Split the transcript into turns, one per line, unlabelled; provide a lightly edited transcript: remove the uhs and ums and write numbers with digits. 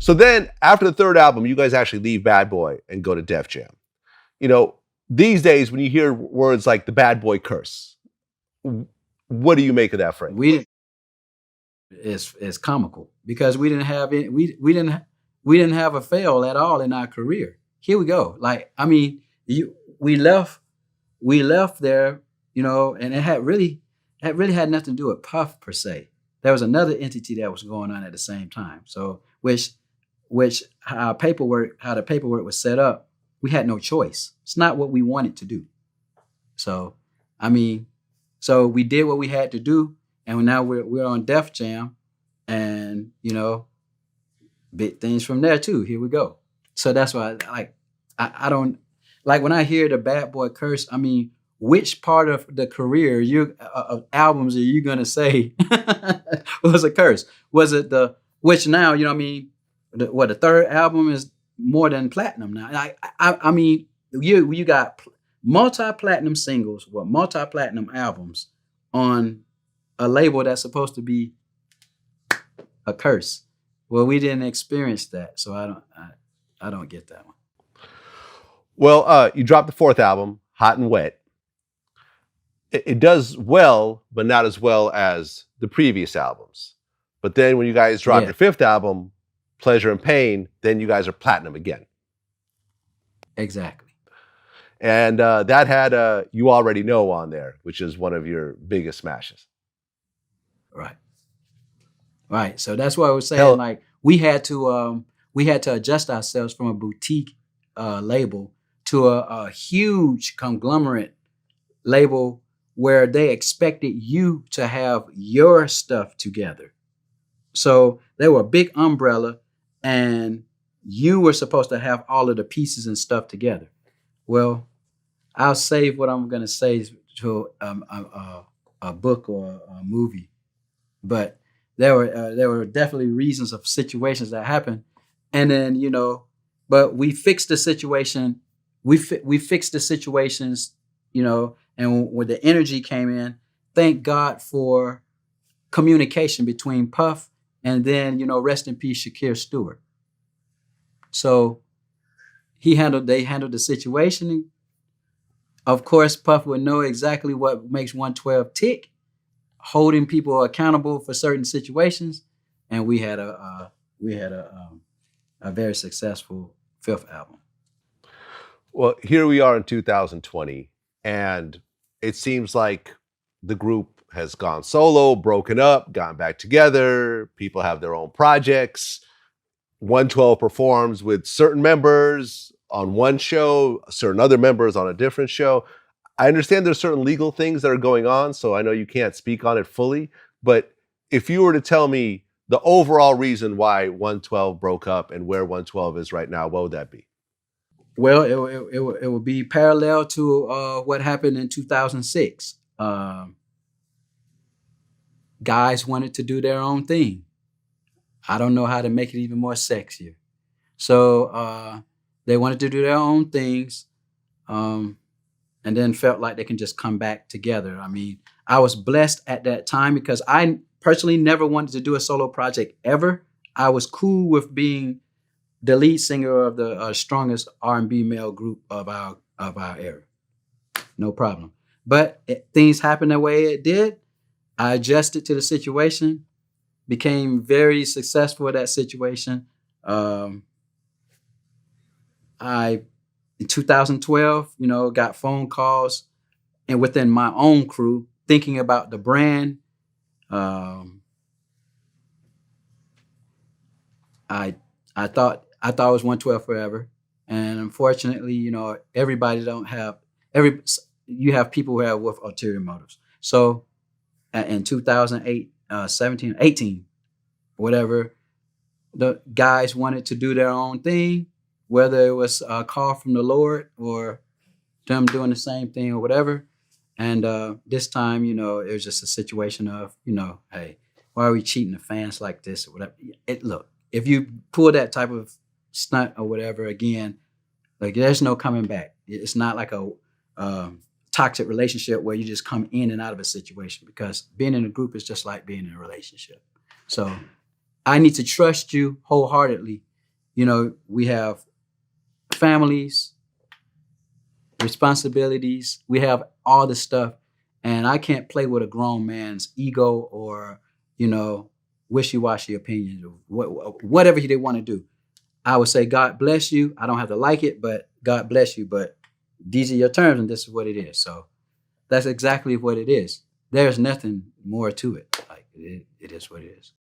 So then after the third album, you guys actually leave Bad Boy and go to Def Jam. You know, these days when you hear words like the Bad Boy curse, what do you make of that phrase?
It's comical because we didn't have any, we didn't have a fail at all in our career. Here we go. Like, I mean, we left there, you know, and it really had nothing to do with Puff per se. There was another entity that was going on at the same time. So which how the paperwork was set up, we had no choice. It's not what we wanted to do. So, I mean, so we did what we had to do, and now we're on Def Jam, and you know, big things from there too. Here we go. So that's why I don't like when I hear the Bad Boy curse. I mean, which part of the career of albums are you gonna say was a curse? Was it which now, you know what I mean? The third album is more than platinum now. I mean, you got multi-platinum singles, multi-platinum albums on a label that's supposed to be a curse. Well, we didn't experience that, so I don't get that one.
Well, you dropped the fourth album, Hot and Wet. It does well, but not as well as the previous albums. But then when you guys drop your fifth album, Pleasure and Pain, then you guys are platinum again.
Exactly.
And that had You Already Know on there, which is one of your biggest smashes.
Right. So that's why I was saying, like, we had to adjust ourselves from a boutique label to a huge conglomerate label where they expected you to have your stuff together. So they were a big umbrella, and you were supposed to have all of the pieces and stuff together. Well, I'll save what I'm going to say to a book or a movie, but there were definitely reasons of situations that happened, and then but we fixed the situation. We fixed the situations, and when the energy came in, thank God for communication between Puff and then rest in peace Shakir Stewart. So they handled the situation. Of course, Puff would know exactly what makes 112 tick, holding people accountable for certain situations, and we had a very successful fifth album.
Well, here we are in 2020, and it seems like the group has gone solo, broken up, gone back together. People have their own projects. 112 performs with certain members on one show, certain other members on a different show. I understand there's certain legal things that are going on, so I know you can't speak on it fully. But if you were to tell me the overall reason why 112 broke up and where 112 is right now, what would that be?
Well, it would be parallel to what happened in 2006. Guys wanted to do their own thing. I don't know how to make it even more sexier. So they wanted to do their own things, and then felt like they can just come back together. I mean, I was blessed at that time because I personally never wanted to do a solo project ever. I was cool with being the lead singer of the strongest R&B male group of our era. No problem. But things happened the way it did. I adjusted to the situation, became very successful at that situation. In 2012, got phone calls and within my own crew thinking about the brand. I thought it was 112 forever. And unfortunately, everybody don't have you have people who have with ulterior motives. So in 2008, 17, 18, whatever, the guys wanted to do their own thing, whether it was a call from the Lord or them doing the same thing or whatever. And this time, it was just a situation of, hey, why are we cheating the fans like this or whatever? Look, if you pull that type of stunt or whatever again, like there's no coming back. It's not like a toxic relationship where you just come in and out of a situation, because being in a group is just like being in a relationship. So I need to trust you wholeheartedly, You know, we have families, responsibilities. We have all this stuff. And I can't play with a grown man's ego or, you know, wishy-washy opinions or whatever they want to do. I would say, God bless you. I don't have to like it, but God bless you. But these are your terms and this is what it is. So that's exactly what it is. There's nothing more to it. Like it is what it is.